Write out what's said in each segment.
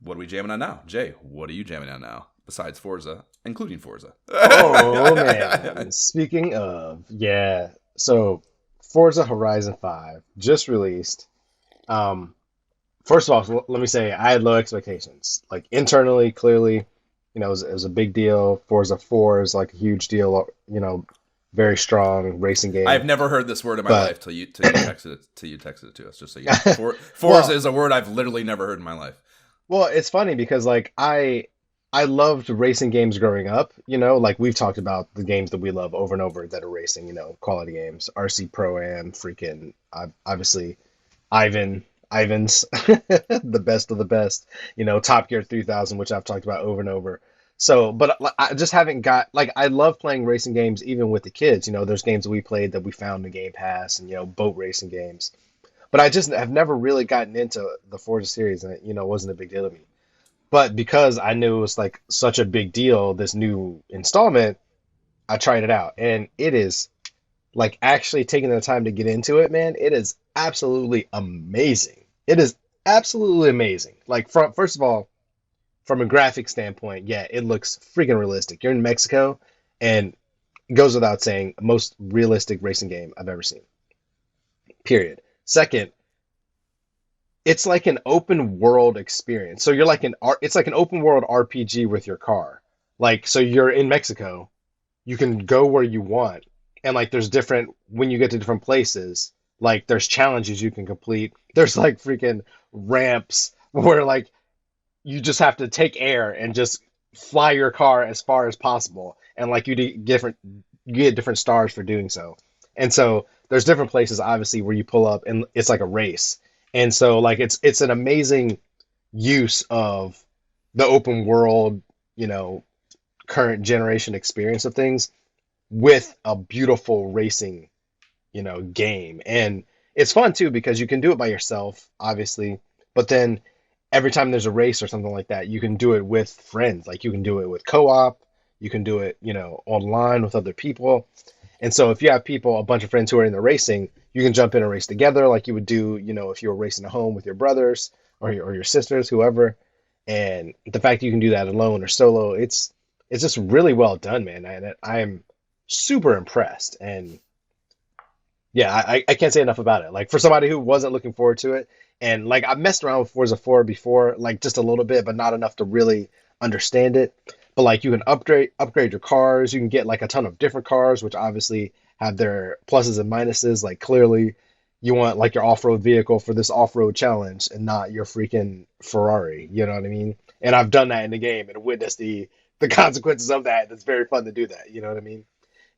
what are we jamming on now? Jay, what are you jamming on now? Besides Forza, including Forza. Oh man. Speaking of, yeah. So Forza Horizon 5 just released. Um, First of all, let me say I had low expectations. Like internally, clearly, it was a big deal. Forza 4 is like a huge deal, very strong racing I've game. never heard this word in my But life till you texted it to us. Just so you know, Forza well, is a word I've literally never heard in my life. well, it's funny because like I loved racing games growing up, like we've talked about the games that we love over and over that are racing, quality games, RC Pro Am, freaking obviously Ivan's the best of the best, Top Gear 3000, which I've talked about over and over. So, but I just haven't got like I love playing racing games even with the kids. There's games that we played that we found in Game Pass and boat racing games. But I just have never really gotten into the Forza series, and it wasn't a big deal to me. But because I knew it was like such a big deal, this new installment, I tried it out, and it is like actually taking the time to get into it, man. It is absolutely amazing. It is absolutely amazing. Like from first of all, from a graphic standpoint, yeah, it looks freaking realistic. You're in Mexico, and it goes without saying, most realistic racing game I've ever seen. Period. Second, it's like an open world experience. So you're like it's like an open world RPG with your car. Like so you're in Mexico, you can go where you want. And like there's different when you get to different places, like there's challenges you can complete. There's like freaking ramps where like you just have to take air and just fly your car as far as possible. And like you get different stars for doing so. And so there's different places obviously where you pull up and it's like a race. And so like it's an amazing use of the open world, you know, current generation experience of things with a beautiful racing, game. And it's fun too because you can do it by yourself, obviously, but then every time there's a race or something like that, you can do it with friends. Like you can do it with co-op, you can do it, online with other people. And so if you have people, a bunch of friends who are in the racing, you can jump in a race together like you would do, if you were racing at home with your brothers or your sisters, whoever. And the fact that you can do that alone or solo, it's just really well done, man. And I'm super impressed. And yeah, I can't say enough about it. Like for somebody who wasn't looking forward to it, and like I messed around with Forza 4 before, like just a little bit, but not enough to really understand it. But like you can upgrade your cars, you can get like a ton of different cars, which obviously have their pluses and minuses. Like clearly you want like your off-road vehicle for this off-road challenge and not your freaking Ferrari, you know what I mean? And I've done that in the game and witnessed the consequences of that. It's very fun to do that, you know what I mean?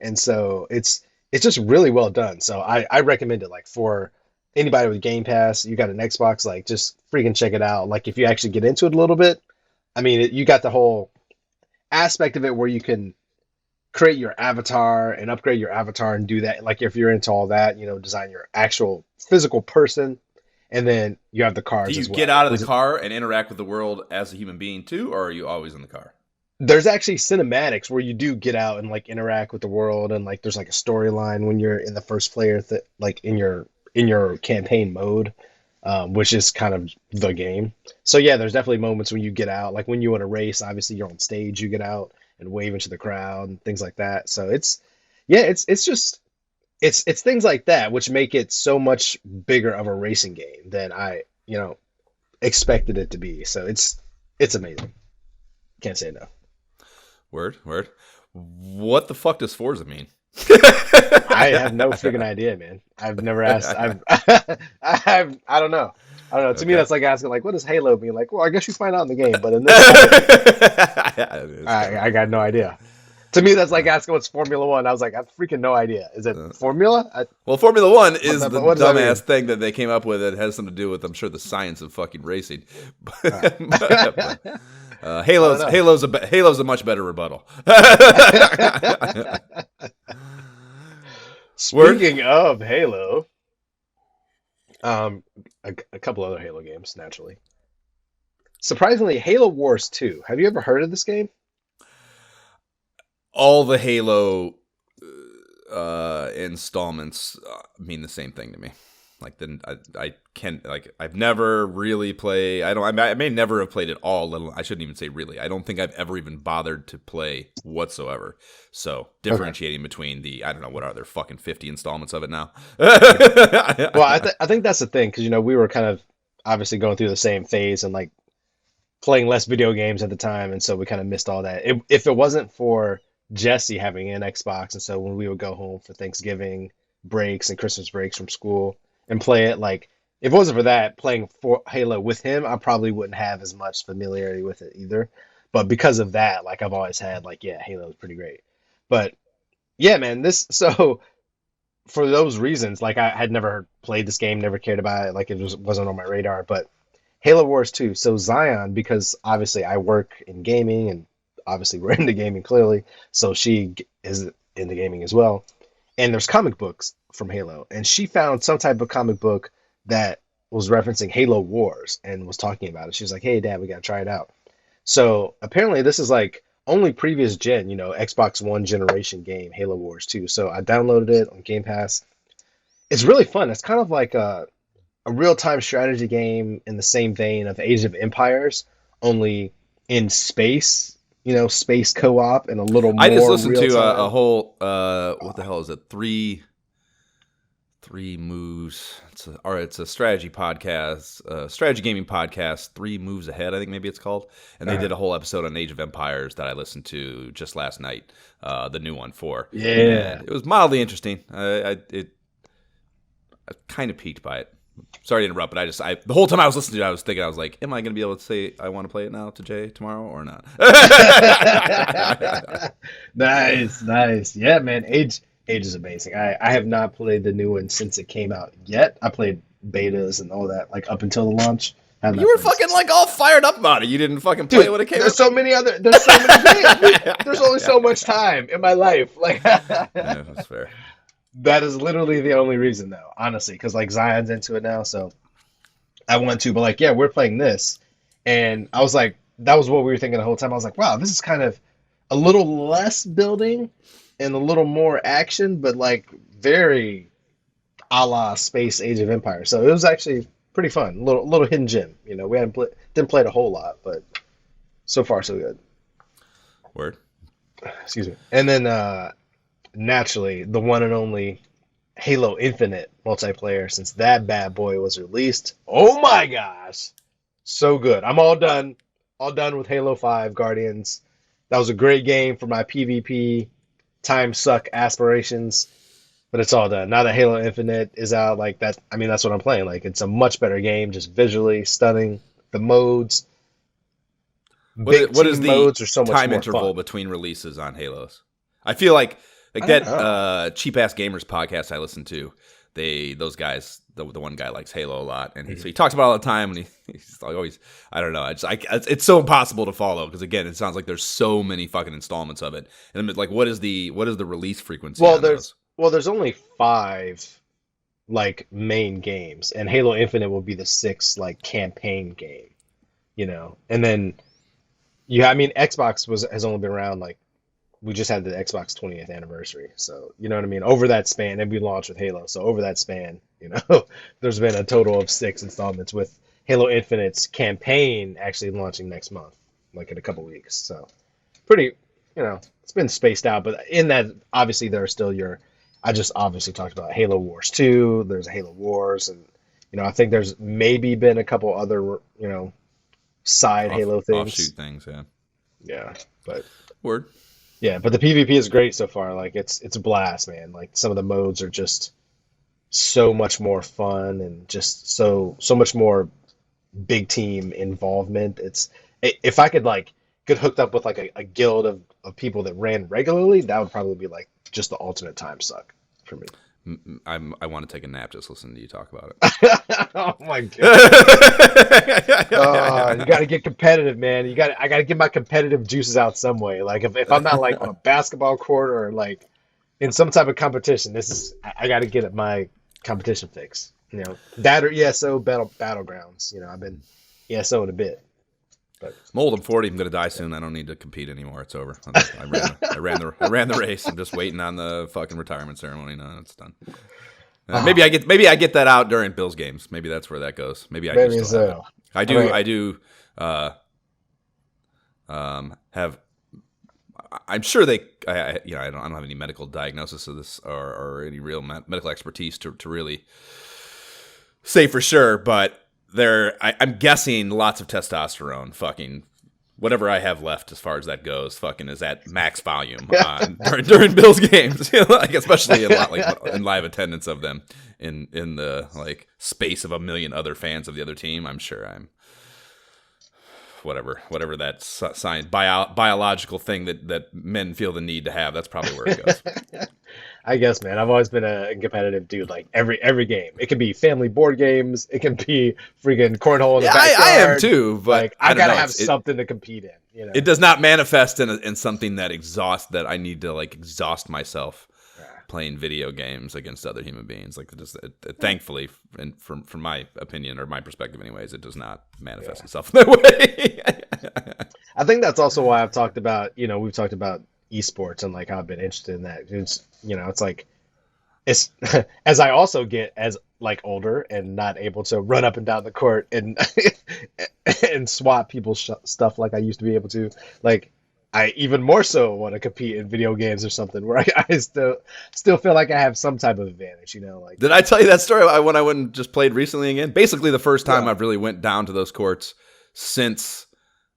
And so it's just really well done. So I recommend it like for anybody with Game Pass, you got an Xbox, like just freaking check it out. Like if you actually get into it a little bit, I mean, you got the whole aspect of it where you can create your avatar and upgrade your avatar and do that. Like if you're into all that, design your actual physical person, and then you have the Do cars you as get well. out of the Which car and interact with the world as a human being too, or are you always in the car? there's actually cinematics where you do get out and like interact with the world, and like there's like a storyline when you're in the first player like in your campaign mode, which is kind of the game. So yeah, there's definitely moments when you get out, like when you want to race. Obviously, you're on stage, you get out and wave into the crowd and things like that. So yeah, it's just it's things like that which make it so much bigger of a racing game than I expected it to be. So it's amazing. Can't say enough. Word, word. What the fuck does Forza mean? I have no freaking idea, man. I've never asked. I don't know. I don't know. To me, Okay. that's like asking, like, what does Halo mean? Like, well, I guess you find out in the game, but in this, Yeah, it is kind I of. got no idea. To me, that's like Uh, asking what's Formula One. I was like, I have freaking no idea. Is it uh, Formula? well, Formula One is the But what does that dumbass mean? thing that they came up with that has something to do with, I'm sure, the science of fucking racing. All right. But, I don't know. Halo's a much better rebuttal. Word. Speaking of Halo, um, a couple other Halo games, naturally. Surprisingly, Halo Wars 2. Have you ever heard of this game? All the Halo installments mean the same thing to me. Like then I can't like I've never really played. I may never have played it all. I shouldn't even say really. I don't think I've ever even bothered to play whatsoever. So differentiating between the I don't know what are there fucking 50 installments of it now. Well, I think that's the thing because we were kind of obviously going through the same phase and like playing less video games at the time, and so we kind of missed all that. If it wasn't for Jesse having an Xbox, and so when we would go home for Thanksgiving breaks and Christmas breaks from school and play it, like if it wasn't for that, playing for Halo with him, I probably wouldn't have as much familiarity with it either. But because of that, like I've always had, like yeah, Halo is pretty great. But yeah, man, this so for those reasons, like I had never played this game, never cared about it, like wasn't on my radar. But Halo Wars 2, so Zion, because obviously I work in gaming and obviously we're into gaming clearly, so she is into gaming as well. And there's comic books from Halo, and she found some type of comic book that was referencing Halo Wars and was talking about it. She was like, "Hey, Dad, we gotta try it out." So apparently, this is like only previous gen, Xbox One generation game, Halo Wars 2. So I downloaded it on Game Pass. It's really fun. It's kind of like a real-time strategy game in the same vein of Age of Empires, only in space. Space co-op and a little more. I just listened to real-time. a whole what the hell is it? Three moves. It's a strategy podcast, strategy gaming podcast. 3 Moves Ahead, I think maybe it's called. And they did a whole episode on Age of Empires that I listened to just last night. The new one for. Yeah. And it was mildly interesting. I kind of peaked by it. Sorry to interrupt, but the whole time I was listening to it, I was thinking, I was like, am I going to be able to say I want to play it now to Jay tomorrow or not? Nice. Yeah, man. Age is amazing. I have not played the new one since it came out yet. I played betas and all that, like up until the launch. You were fucking like all fired up about it. You didn't fucking play it when it came out. There's so many games. There's only so much time in my life. Like, yeah, that's fair. That is literally the only reason, though, honestly, because like Zion's into it now, so I want to. But like, yeah, we're playing this, and I was like, that was what we were thinking the whole time. I was like, wow, this is kind of a little less building and a little more action, but like very a la Space Age of Empire. So it was actually pretty fun. Little hidden gem. We didn't play it a whole lot, but so far so good. Word. Excuse me. And then naturally, the one and only Halo Infinite multiplayer, since that bad boy was released. Oh my gosh, so good. I'm all done with Halo 5 Guardians. That was a great game for my PvP time suck aspirations, but it's all done. Now that Halo Infinite is out, like that, I mean, that's what I'm playing. Like, it's a much better game, just visually stunning. The modes, what is the modes are so much time more interval fun. between releases on Halos? I feel like that cheap ass gamers podcast I listen to, those guys, the one guy likes Halo a lot, and so he talks about it all the time, and he's like always, I don't know, it's so impossible to follow because again, it sounds like there's so many fucking installments of it, and I'm like, what is the release frequency? There's only 5 like main games, and Halo Infinite will be the 6th like campaign game, and then Xbox has only been around like. We just had the Xbox 20th anniversary. So, you know what I mean? Over that span, and we launched with Halo. So over that span, there's been a total of 6 installments with Halo Infinite's campaign actually launching next month, like in a couple weeks. So pretty, it's been spaced out. But in that, obviously, there are still I just obviously talked about Halo Wars 2. There's a Halo Wars. And, I think there's maybe been a couple other, side Halo things. Offshoot things, yeah. Yeah, but... Word. Yeah, but the PvP is great so far. Like it's a blast, man. Like some of the modes are just so much more fun and just so much more big team involvement. It's if I could get hooked up with like a guild of people that ran regularly, that would probably be like just the ultimate time suck for me. I want to take a nap just listening to you talk about it. Oh my god! You got to get competitive, man. I got to get my competitive juices out some way. Like if I'm not like on a basketball court or like in some type of competition, I got to get at my competition fix. That or ESO battlegrounds. I've been ESO in a bit. But I'm old. I'm 40. I'm gonna die soon. I don't need to compete anymore. It's over. I ran the race. I'm just waiting on the fucking retirement ceremony. No, it's done. Maybe I get that out during Bills games. Maybe that's where that goes. Maybe I maybe do still have it. I do. Have. I'm sure they. I don't have any medical diagnosis of this or any real medical expertise to really say for sure, but I'm guessing lots of testosterone. Fucking whatever I have left as far as that goes, fucking is at max volume during Bills games, like especially in live attendance of them in the like space of a million other fans of the other team. I'm sure I'm whatever that biological thing that men feel the need to have. That's probably where it goes. I guess, man, I've always been a competitive dude. Like every game, it can be family board games, it can be freaking cornhole in the backyard. I am too, but like I gotta have something to compete in. It does not manifest in something that I need to like exhaust myself playing video games against other human beings. Like thankfully, and from my opinion or my perspective, anyways, it does not manifest itself that way. I think that's also why I've talked about we've talked about esports and like how I've been interested in that. It's like it's as I also get as like older and not able to run up and down the court and and swap people's stuff like I used to be able to. Like I even more so want to compete in video games or something where I still feel like I have some type of advantage. Like did I tell you that story when I went and just played recently again? Basically, the first time I've really went down to those courts since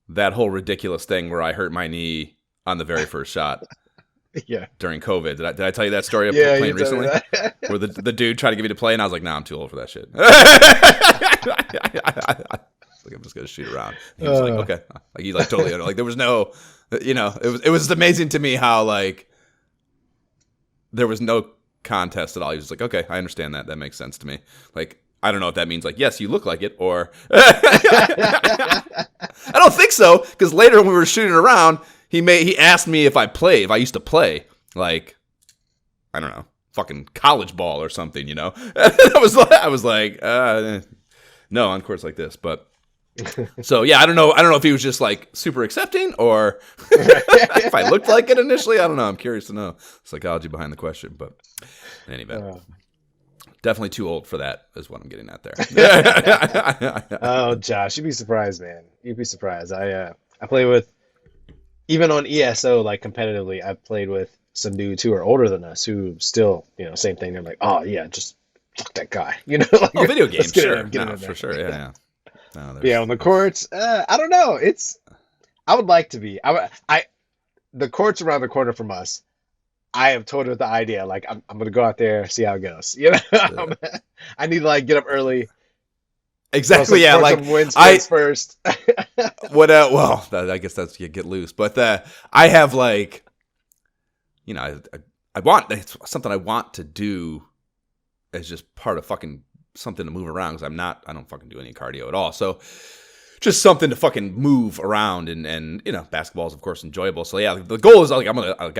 that whole ridiculous thing where I hurt my knee on the very first shot. Yeah. During COVID. Did I tell you that story of playing recently? Where the dude tried to get me to play and I was like, nah, I'm too old for that shit. Like, I'm just going to shoot around. He was like, okay. Like, he's like totally, like there was no, it was amazing to me how like there was no contest at all. He was just like, okay, I understand that. That makes sense to me. Like, I don't know if that means like, yes, you look like it or I don't think so. Because later when we were shooting around, he asked me if I used to play, like, I don't know, fucking college ball or something, I was like, no, on courts like this, but so yeah, I don't know if he was just like super accepting or if I looked like it initially. I don't know. I'm curious to know psychology behind the question, but anyway. Definitely too old for that is what I'm getting at there. Oh, Josh, you'd be surprised, man. You'd be surprised. I play with, even on ESO, like competitively, I've played with some dudes who are older than us who still, same thing. They're like, oh yeah, just fuck that guy. Like, video games, sure. No, for sure, yeah. No, yeah, on the courts, I don't know. I would like to be. The courts around the corner from us, I have told her the idea. Like, I'm gonna go out there, see how it goes. I need to like get up early. Exactly. Yeah. Like wins first. What? Well, I guess that's you get loose. But I have like, I want it's something I want to do as just part of fucking something to move around because I don't fucking do any cardio at all. So just something to fucking move around and basketball is of course enjoyable. So yeah, the goal is like I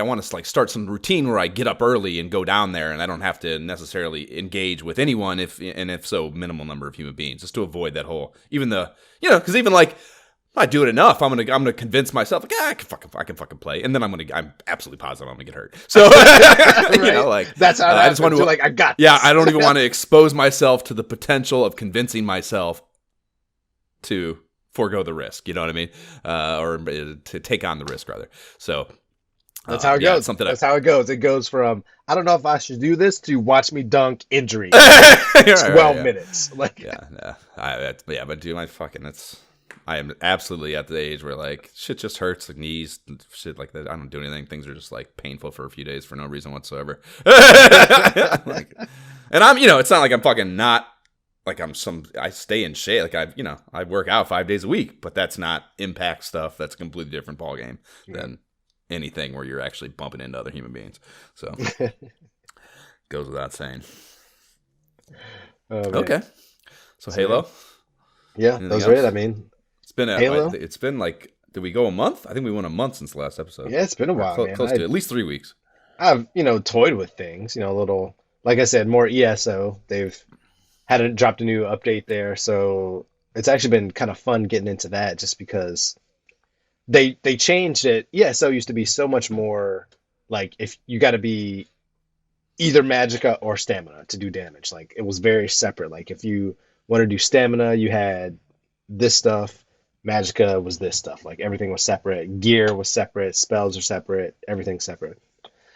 want to like start some routine where I get up early and go down there and I don't have to necessarily engage with anyone if so minimal number of human beings just to avoid that whole because even like if I do it enough, I'm gonna convince myself like I can fucking play, and then I'm absolutely positive I'm gonna get hurt. So right. Like that's how I just want to like I got this. Yeah, I don't even want to expose myself to the potential of convincing myself to forego the risk, you know what I mean? Or to take on the risk, rather. So that's how it goes. That's how it goes. It goes from, I don't know if I should do this to watch me dunk injury. 12 minutes. Like, but dude, I am absolutely at the age where like shit just hurts, like knees, shit like that. I don't do anything. Things are just like painful for a few days for no reason whatsoever. And I'm, it's not like I'm fucking not. Like I stay in shape. Like I work out 5 days a week, but that's not impact stuff. That's a completely different ballgame than anything where you're actually bumping into other human beings. So goes without saying. Okay. So Halo. Yeah, that was it. I mean, it's been Halo. It's been like, did we go a month? I think we went a month since the last episode. Yeah, it's been a while, man. Close to at least 3 weeks. I've toyed with things. A little, like I said, more ESO. They've dropped a new update there, so it's actually been kind of fun getting into that just because they changed it. ESO used to be so much more like if you got to be either magicka or stamina to do damage. Like it was very separate. Like if you want to do stamina, you had this stuff. Magicka was this stuff. Like everything was separate. Gear was separate. Spells are separate. Everything's separate.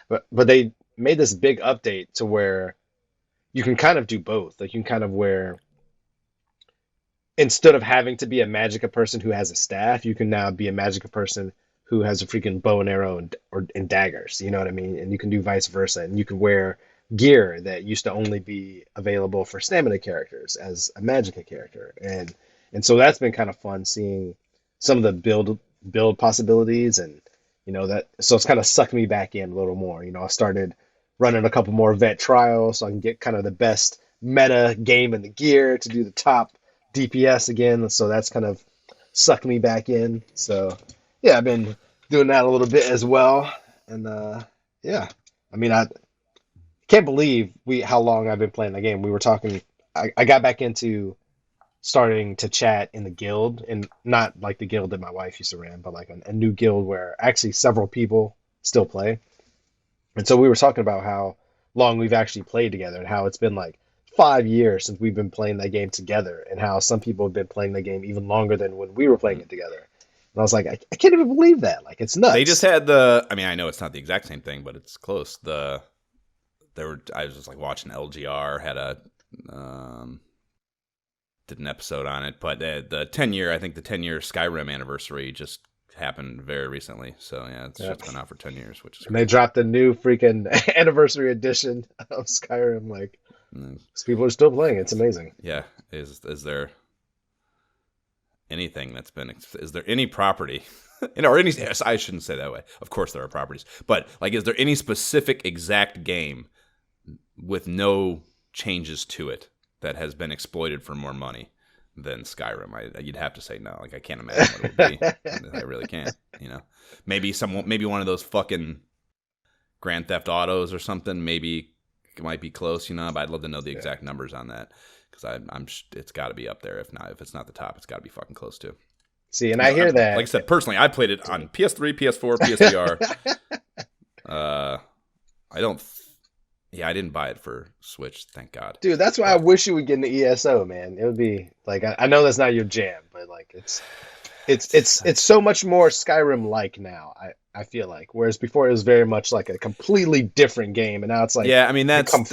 But they made this big update to where you can kind of do both. Like you can kind of wear instead of having to be a magicka person who has a staff, you can now be a magicka person who has a freaking bow and arrow and daggers. You know what I mean? And you can do vice versa. And you can wear gear that used to only be available for stamina characters as a magicka character. And so that's been kind of fun seeing some of the build possibilities and that so it's kind of sucked me back in a little more. I started running a couple more vet trials so I can get kind of the best meta game in the gear to do the top DPS again. So that's kind of sucked me back in. So yeah, I've been doing that a little bit as well. And yeah, I mean, I can't believe how long I've been playing the game. We were talking, I got back into starting to chat in the guild, and not like the guild that my wife used to run, but like a new guild where actually several people still play. And so we were talking about how long we've actually played together and how it's been like 5 years since we've been playing that game together, and how some people have been playing the game even longer than when we were playing it together. And I was like, I can't even believe that. Like, it's nuts. They just had I mean, I know it's not the exact same thing, but it's close. I was just like watching LGR had did an episode on it, but the 10-year Skyrim anniversary just happened very recently. So yeah, it's just been out for 10 years, which is and they dropped a new freaking anniversary edition of Skyrim. Like, people are still playing. It's amazing. Yeah. Is there anything is there any property I shouldn't say that way. Of course there are properties, but like, is there any specific exact game with no changes to it that has been exploited for more money than Skyrim? You'd have to say no. Like, I can't imagine what it would be. I really can't. Maybe one of those fucking Grand Theft Autos or something. Maybe it might be close. But I'd love to know the exact numbers on that, because it's got to be up there. If it's not the top, it's got to be fucking close to. See, and I hear that. Like I said, personally, I played it on PS3, PS4, PSVR. I didn't buy it for Switch, thank God. Dude, that's why I wish you would get an ESO, man. It would be like, I know that's not your jam, but like it's so much more Skyrim-like now. I feel like, whereas before it was very much like a completely different game, and now it's like, yeah, I mean that's more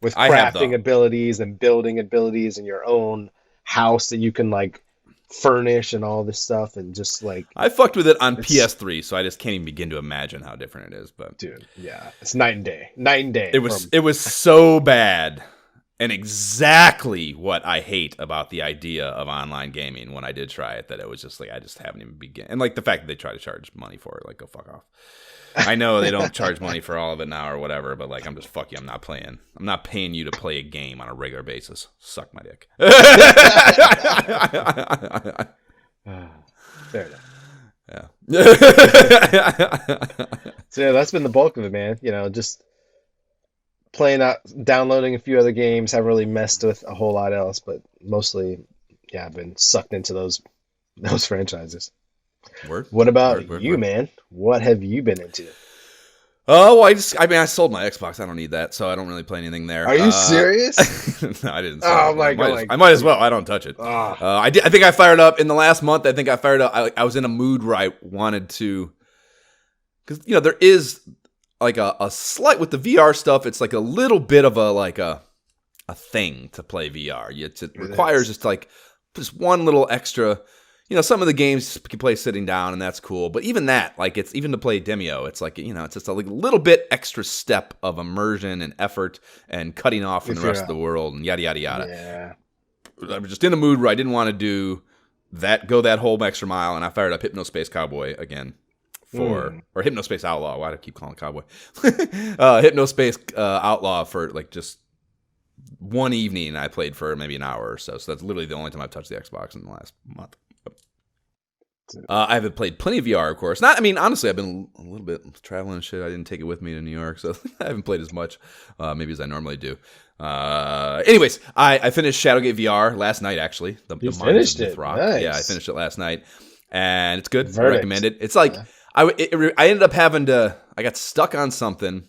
with crafting abilities and building abilities and your own house that you can like furnish and all this stuff, and just like, I fucked with it on PS3, so I just can't even begin to imagine how different it is. But dude, yeah, it's night and day. It was so bad, and exactly what I hate about the idea of online gaming when I did try it, that it was just like, I just haven't even begun. And like the fact that they try to charge money for it, like, go fuck off. I know they don't charge money for all of it now or whatever, but like, I'm just, fuck you, I'm not paying you to play a game on a regular basis. Suck my dick. Fair enough. Yeah. So yeah, that's been the bulk of it, man. Just playing out, downloading a few other games. Haven't really messed with a whole lot else, but mostly, yeah, I've been sucked into those franchises. Word. What about you, man? What have you been into? Oh, well, I sold my Xbox. I don't need that, so I don't really play anything there. Are you serious? No, I didn't. Oh my God! I might as well. I don't touch it. I think I fired up in the last month. I think I fired up. I was in a mood where I wanted to, because there is like a slight with the VR stuff. It's like a little bit of a thing to play VR. It requires just one little extra. Some of the games you can play sitting down, and that's cool. But even that, like, it's even to play Demio, it's like, it's just a little bit extra step of immersion and effort and cutting off from the rest of the world and yada, yada, yada. Yeah. I was just in a mood where I didn't want to do that, go that whole extra mile, and I fired up Hypnospace Cowboy again or Hypnospace Outlaw. Why do I keep calling it Cowboy? Hypnospace Outlaw for like just one evening. I played for maybe an hour or so. So that's literally the only time I've touched the Xbox in the last month. I haven't played plenty of VR, of course. Honestly, I've been a little bit traveling and shit. I didn't take it with me to New York, so I haven't played as much, maybe as I normally do. Anyways, I finished Shadowgate VR last night, actually. You finished it? Nice. Yeah, I finished it last night, and it's good. I recommend it. It's like, I ended up I got stuck on something,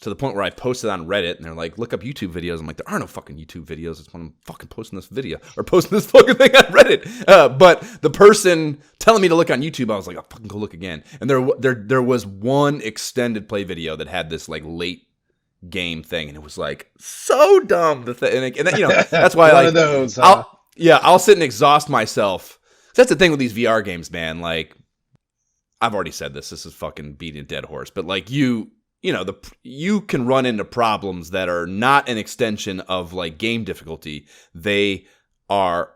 to the point where I posted on Reddit, and they're like, look up YouTube videos. I'm like, there are no fucking YouTube videos. It's when I'm fucking posting this video or posting this fucking thing on Reddit. But the person telling me to look on YouTube, I was like, I'll fucking go look again. And there was one extended play video that had this like late game thing, and it was like so dumb. And then, you know, that's why One like of those, huh? I'll sit and exhaust myself. That's the thing with these VR games, man. Like, I've already said this. This is fucking beating a dead horse. But like you know, you can run into problems that are not an extension of like game difficulty. They are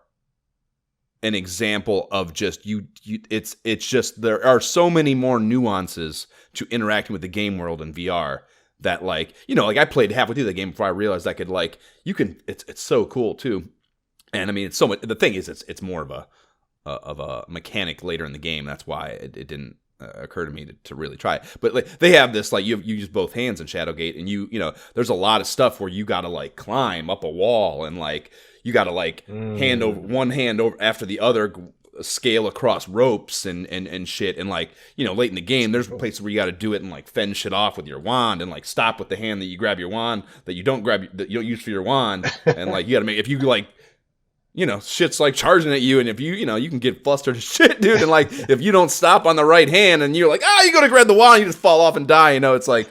an example of just it's just there are so many more nuances to interacting with the game world in VR that, like, you know, like I played halfway through the game before I realized I could, like, it's so cool too. And I mean, it's so much. The thing is, it's more of a mechanic later in the game. That's why it didn't occur to me to really try it. But like, they have this, like, you use both hands in Shadowgate, and you know, there's a lot of stuff where you got to like climb up a wall, and like you got to like one hand over after the other, scale across ropes and shit. And like, you know, late in the game, there's places where you got to do it and like fend shit off with your wand, and like stop with the hand that you grab your wand that you don't use for your wand, and like you got to make, if you like, you know, shit's like charging at you, and if you know, you can get flustered as shit, dude. And like, if you don't stop on the right hand, and you're like, you go to grab the wand, you just fall off and die. You know, it's like,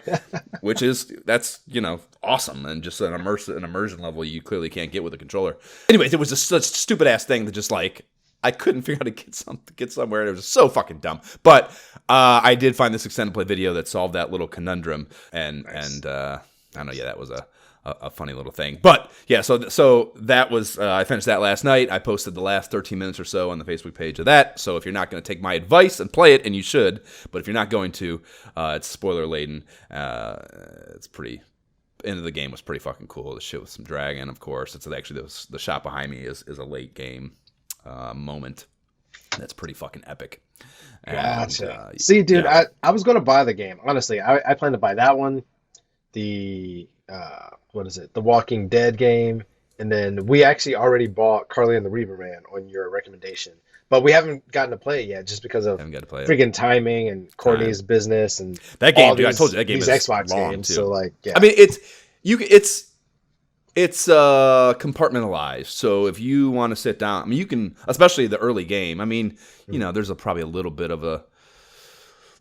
that's you know, awesome, and just an immersion level you clearly can't get with a controller. Anyways, it was just such a stupid ass thing that just like I couldn't figure out to get somewhere. It was just so fucking dumb. But I did find this extended play video that solved that little conundrum, and nice. I don't know, yeah, that was a funny little thing. But yeah, so that was I finished that last night. I posted the last 13 minutes or so on the Facebook page of that. So if you're not going to take my advice and play it, and you should, but if you're not going to, it's spoiler laden. It's pretty. End of the game was pretty fucking cool. The shit with some dragon, of course. It's actually the shot behind me is a late game moment that's pretty fucking epic. Gotcha. See, dude, yeah. I was going to buy the game. Honestly, I plan to buy that one. The what is it? The Walking Dead game, and then we actually already bought Carly and the Reaper Man on your recommendation, but we haven't gotten to play it yet just because of freaking timing and Courtney's business and that game. Dude, I told you that game is Xbox long games. too. So like, yeah. I mean, it's compartmentalized. So if you want to sit down, I mean, you can, especially the early game. I mean, you know, there's probably a little bit of a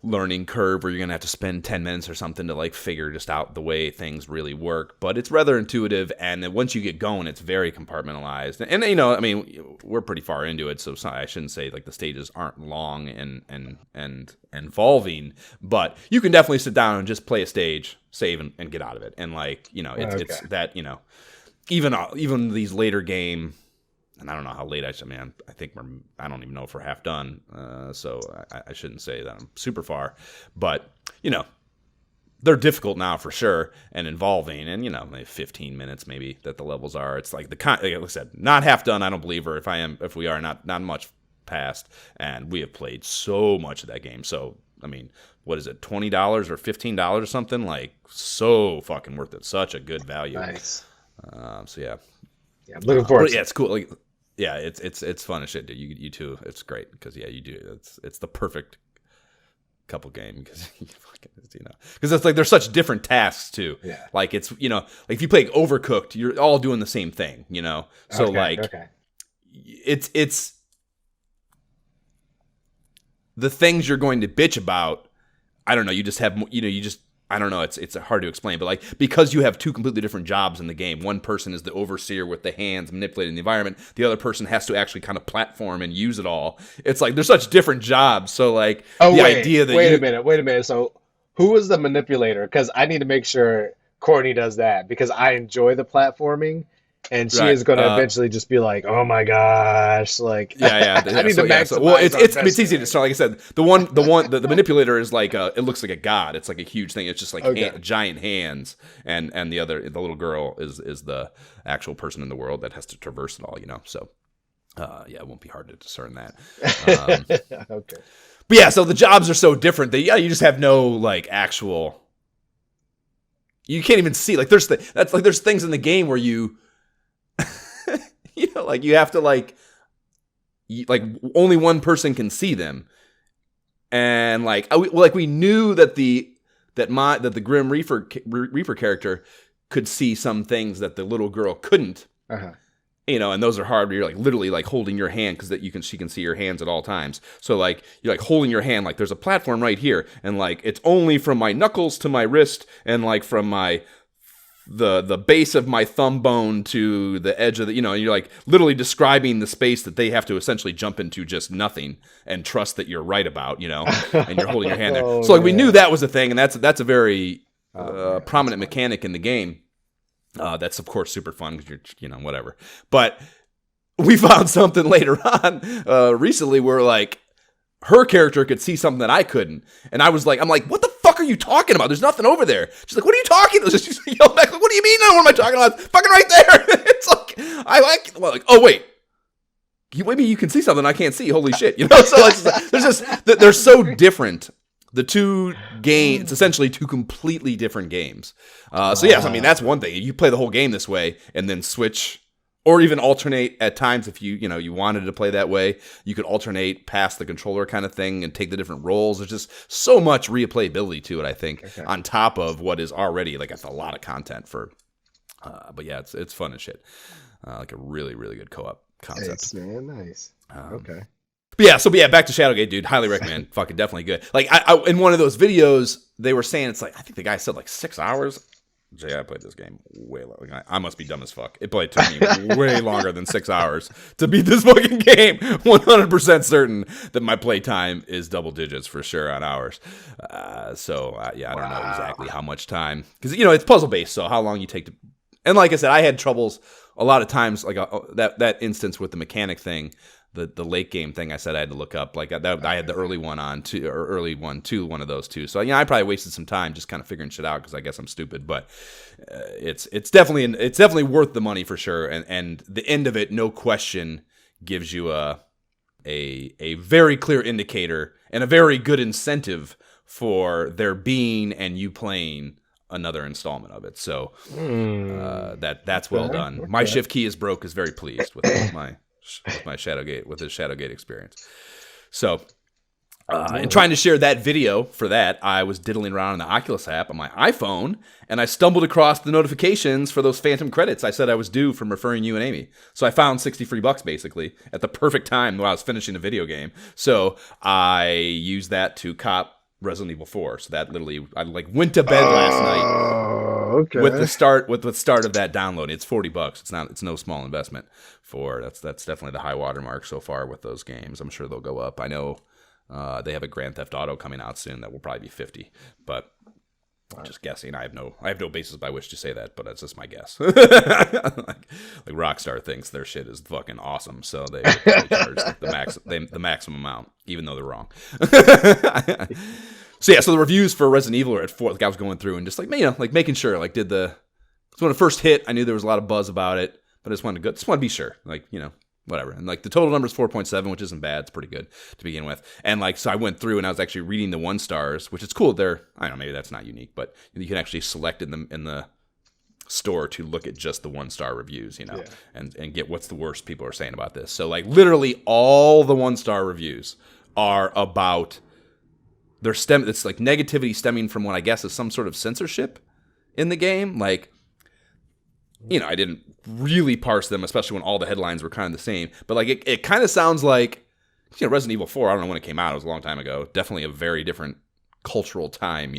learning curve where you're gonna have to spend 10 minutes or something to like figure just out the way things really work, but it's rather intuitive, and then once you get going, it's very compartmentalized. And you know, I mean, we're pretty far into it, so I shouldn't say like the stages aren't long and involving, but you can definitely sit down and just play a stage, save, and get out of it. And like, you know, it's that, you know, even these later game. And I don't know how late I think I don't even know if we're half done. So I shouldn't say that I'm super far. But, you know, they're difficult now for sure and involving. And, you know, maybe 15 minutes maybe that the levels are. It's like like I said, not half done, I don't believe, or if we are not much past. And we have played so much of that game. So, I mean, what is it, $20 or $15 or something? Like, so fucking worth it. Such a good value. Nice. So, yeah. Yeah, I'm looking forward to it. Yeah, it's cool. Like, yeah, it's fun as shit, dude. You too. It's great because you do. It's the perfect couple game because because it's like there's such different tasks too. Yeah. Like it's, you know, like if you play Overcooked, you're all doing the same thing, you know. So it's the things you're going to bitch about. I don't know. You just have, you know, I don't know. It's hard to explain, but like because you have two completely different jobs in the game. One person is the overseer with the hands manipulating the environment. The other person has to actually kind of platform and use it all. It's like there's such different jobs. So like idea that wait a minute. So who is the manipulator? Because I need to make sure Courtney does that because I enjoy the platforming. And she is going to eventually just be like, "Oh my gosh!" Like, I need to maximize. Well, it's easy to start. Like I said, the manipulator is like it looks like a god. It's like a huge thing. It's just like giant hands, and the little girl is the actual person in the world that has to traverse it all. You know, so it won't be hard to discern that. Okay, but yeah, so the jobs are so different that you just have no like actual. You can't even see like there's things in the game where you. You know, like you have to like only one person can see them, and like we knew that the that the Grim Reaper character could see some things that the little girl couldn't. Uh-huh. And those are hard. Where you're like literally like holding your hand because she can see your hands at all times. So like you're like holding your hand like there's a platform right here, and like it's only from my knuckles to my wrist, and like from the base of my thumb bone to the edge of the, and you're like literally describing the space that they have to essentially jump into just nothing and trust that you're right about, and you're holding your hand there. So like we knew that was a thing, and that's a very prominent mechanic in the game. That's of course super fun because you're, whatever. But we found something later on recently where like her character could see something that I couldn't, and I'm like, what the fuck are you talking about? There's nothing over there. She's like, what are you talking about? She's like, yelled back, like, what do you mean? What am I talking about? It's fucking right there. It's like, oh wait. Maybe you can see something I can't see. Holy shit! So they're so different. The two games, it's essentially two completely different games. So yes, I mean that's one thing. You play the whole game this way, and then switch, or even alternate at times if you wanted to play that way. You could alternate past the controller kind of thing and take the different roles. There's just so much replayability to it. I think on top of what is already like a lot of content for. But yeah, it's fun and shit. Like a really really good co-op concept. Nice, man. Nice. Okay. But yeah, back to Shadowgate, dude. Highly recommend. Fucking definitely good. Like, I in one of those videos, they were saying it's like, I think the guy said like 6 hours. I played this game way longer. I must be dumb as fuck. It took me way longer than 6 hours to beat this fucking game. 100% certain that my play time is double digits for sure on hours. Yeah, I don't know exactly how much time. Because, it's puzzle-based, so how long you take to... And like I said, I had troubles a lot of times, like that instance with the mechanic thing. The late game thing I said I had to look up, like that I had the early one on too, or early one to one of those two. So I probably wasted some time just kind of figuring shit out because I guess I'm stupid. But it's definitely worth the money for sure. And the end of it, no question, gives you a very clear indicator and a very good incentive for there being and you playing another installment of it. So that's well done. My shift key is broke is very pleased with my Shadowgate experience. So, and trying to share that video for that, I was diddling around in the Oculus app on my iPhone, and I stumbled across the notifications for those phantom credits I said I was due from referring you and Amy. So I found $63 basically at the perfect time while I was finishing a video game. So I used that to cop Resident Evil 4. So that literally, I went to bed last night. Okay. With the start of that download. It's $40. It's no small investment that's definitely the high water mark so far with those games. I'm sure they'll go up. I know they have a Grand Theft Auto coming out soon that will probably be $50, but I'm just guessing. I have no basis by which to say that, but that's just my guess. like Rockstar thinks their shit is fucking awesome, so they charge the maximum amount, even though they're wrong. So yeah, so the reviews for Resident Evil are at 4. Like I was going through and just like making sure, like so when it first hit, I knew there was a lot of buzz about it, but I just wanted to be sure, whatever. And like the total number is 4.7, which isn't bad. It's pretty good to begin with. And like so I went through and I was actually reading the 1 stars, which is cool. I don't know, maybe that's not unique, but you can actually select in the store to look at just the 1-star reviews, and get what's the worst people are saying about this. So like literally all the 1-star reviews are about it's like negativity stemming from what I guess is some sort of censorship in the game. Like, I didn't really parse them, especially when all the headlines were kind of the same. But like, it kind of sounds like, Resident Evil 4, I don't know when it came out. It was a long time ago. Definitely a very different cultural time,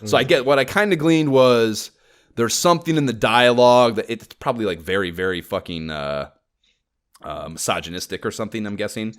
So I get what I kind of gleaned was there's something in the dialogue that it's probably like very, very fucking misogynistic or something, I'm guessing,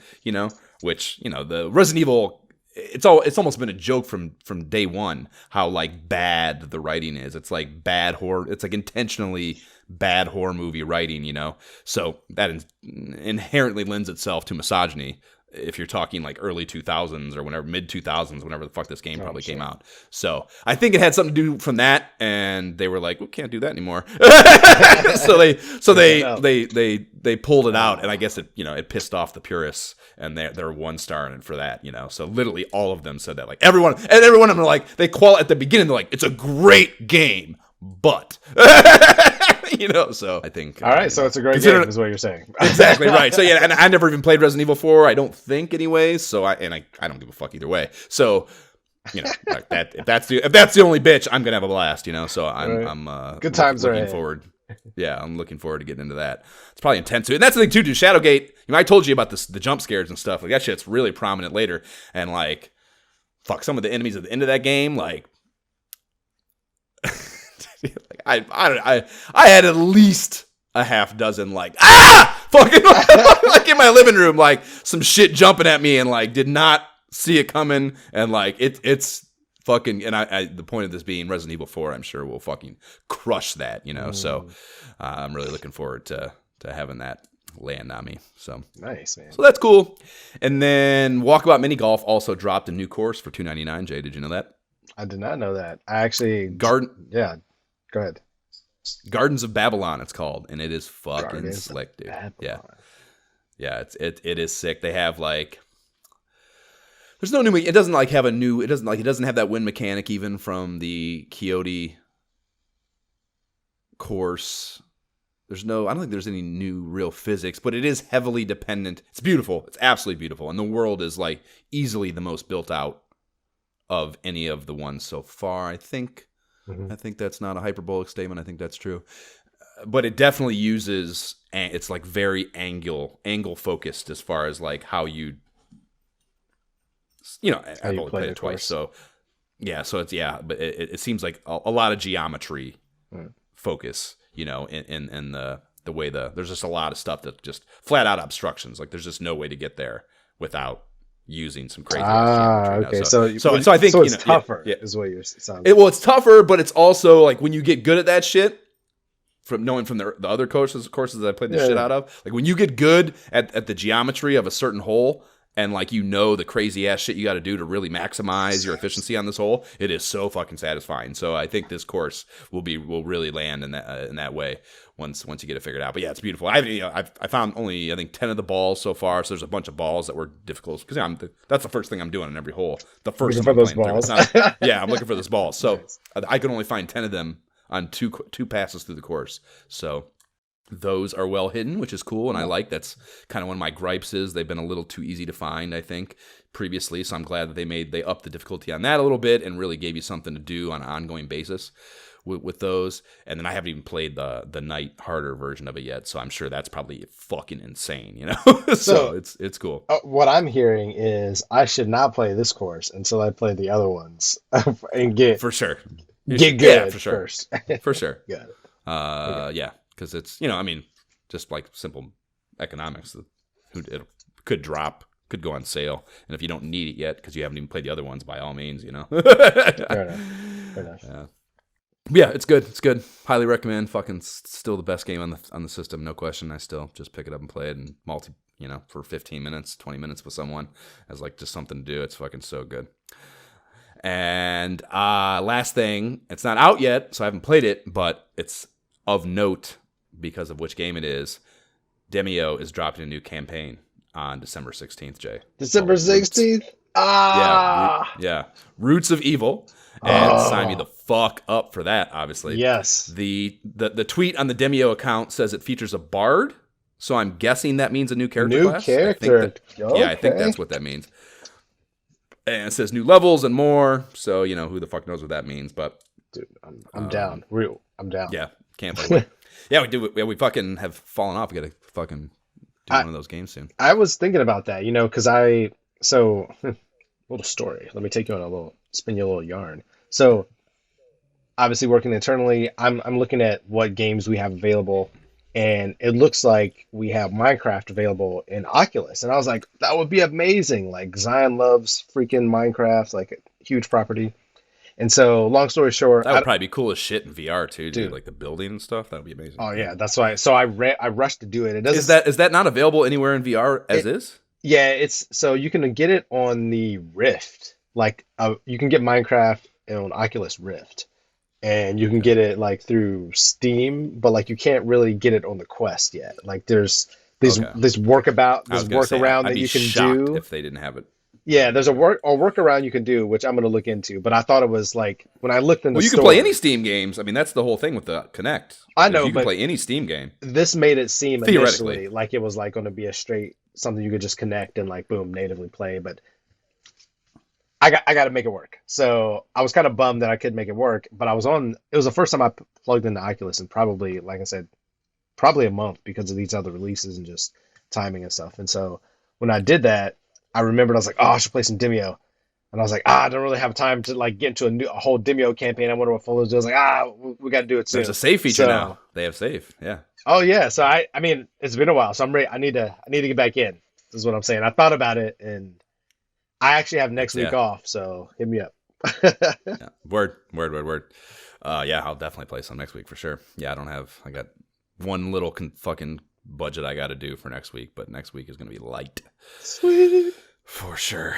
which, the Resident Evil... It's almost been a joke from day one how like bad the writing is. It's like bad horror. It's like intentionally bad horror movie writing, So that inherently lends itself to misogyny. If you're talking like early 2000s or mid 2000s, whenever the fuck this game probably came out. So I think it had something to do from that, and they were like, we can't do that anymore. they pulled it out, and I guess it pissed off the purists, and they're 1-star in it for that, So literally all of them said that, like every one of them are like, they call at the beginning, they're like, it's a great game, but. So I think... All right, so it's a great game, is what you're saying. Exactly, right. So yeah, and I never even played Resident Evil 4, I don't think anyways, so I don't give a fuck either way. So like that. If that's the only bitch, I'm gonna have a blast. So Right. I'm Good times are looking ahead. forward. Yeah, I'm looking forward to getting into that. It's probably intense too. And that's the thing too, dude. Shadowgate. I told you about the jump scares and stuff. Like that shit's really prominent later. And like, fuck, some of the enemies at the end of that game, like, I had at least a half dozen like fucking like in my living room, like some shit jumping at me, and like did not see it coming, and like it's fucking. And I the point of this being Resident Evil 4, I'm sure will fucking crush that, So I'm really looking forward to having that land on me. So Nice, man. So that's cool. And then Walkabout Mini Golf also dropped a new course for $2.99. Jay, did you know that? I did not know that. I actually Yeah, go ahead. Gardens of Babylon, it's called, and it is fucking Gardens slick, dude. Babylon. Yeah, it is sick. They have like, there's no new. It doesn't like have a new. It doesn't have that wind mechanic even from the Quixote course. I don't think there's any new real physics, but it is heavily dependent. It's beautiful. It's absolutely beautiful, and the world is like easily the most built out of any of the ones so far. I think that's not a hyperbolic statement. I think that's true. But it definitely uses, it's like very angle focused as far as like how you I've only played it twice. So it's, but it seems like a lot of geometry focus, in the way there's just a lot of stuff that just flat out obstructions. Like there's just no way to get there without using some crazy geometry. Okay. So I think it's tougher. Is what you're saying. It's tougher, but it's also like when you get good at that shit, from knowing from the other courses that I played the shit out of, like when you get good at the geometry of a certain hole, and like the crazy ass shit you got to do to really maximize your efficiency on this hole, it is so fucking satisfying. So I think this course will really land in that way once you get it figured out. But yeah, it's beautiful. I found only I think 10 of the balls so far. So there's a bunch of balls that were difficult because that's the first thing I'm doing in every hole. The first looking for those balls. I'm looking for those balls. So I can only find 10 of them on two passes through the course. So those are well hidden, which is cool, and I like. That's kind of one of my gripes is they've been a little too easy to find, I think, previously. So I'm glad that they upped the difficulty on that a little bit and really gave you something to do on an ongoing basis with those. And then I haven't even played the night harder version of it yet, so I'm sure that's probably fucking insane, So it's cool. What I'm hearing is I should not play this course until I play the other ones and get for sure. Get good for sure. first. For sure. Got it. Okay. Yeah. Because it's, just like simple economics. It could drop, could go on sale. And if you don't need it yet, because you haven't even played the other ones, by all means, Fair enough. Yeah, it's good. It's good. Highly recommend. Fucking still the best game on the system, no question. I still just pick it up and play it and for 15 minutes, 20 minutes with someone as like just something to do. It's fucking so good. And last thing, it's not out yet, so I haven't played it, but it's of note because of which game it is. Demio is dropping a new campaign on December 16th, Jay. December 16th? Yeah. Roots of Evil. And sign me the fuck up for that, obviously. Yes. The tweet on the Demio account says it features a bard, so I'm guessing that means a new character class. Character. I think that's what that means. And it says new levels and more, so who the fuck knows what that means, but dude, I'm down. I'm down. Yeah, can't wait. Yeah, we do. We fucking have fallen off. We gotta fucking do one of those games soon. I was thinking about that, because little story. Let me take you on spin you a little yarn. So, obviously working internally, I'm looking at what games we have available, and it looks like we have Minecraft available in Oculus. And I was like, that would be amazing. Like Zion loves freaking Minecraft, like a huge property. And so, long story short, that would probably be cool as shit in VR too, dude. Like the building and stuff. That would be amazing. Oh yeah, that's why. So I rushed to do it. It doesn't. Is that not available anywhere in VR as is? Yeah, it's so you can get it on the Rift. Like you can get Minecraft on Oculus Rift, and you can get it like through Steam, but like you can't really get it on the Quest yet. Like there's this workaround that you can do if they didn't have it. Yeah, there's a workaround you can do, which I'm going to look into. But I thought it was like when I looked in the store. Well, you can play any Steam games. I mean, that's the whole thing with the Kinect. I know, you can play any Steam game. This made it seem initially like it was like going to be a straight something you could just connect and like boom natively play. But I got to make it work. So I was kind of bummed that I couldn't make it work, but I was on. It was the first time I plugged into Oculus in probably, like I said, probably a month because of these other releases and just timing and stuff. And so when I did that, I remembered I was like, oh, I should play some Demio. And I was like, I don't really have time to like get into a whole Demio campaign. I wonder what Follows do. I was like, we got to do it soon. There's a save feature So, now. They have save. Yeah. oh yeah. So I mean, it's been a while, so I'm ready. I need to get back in. Is what I'm saying. I thought about it, and I actually have next week Yeah. off. So hit me up. Yeah. Word. Yeah, I'll definitely play some next week for sure. Yeah, I got one little fucking budget I got to do for next week, but next week is going to be light. Sweet. For sure.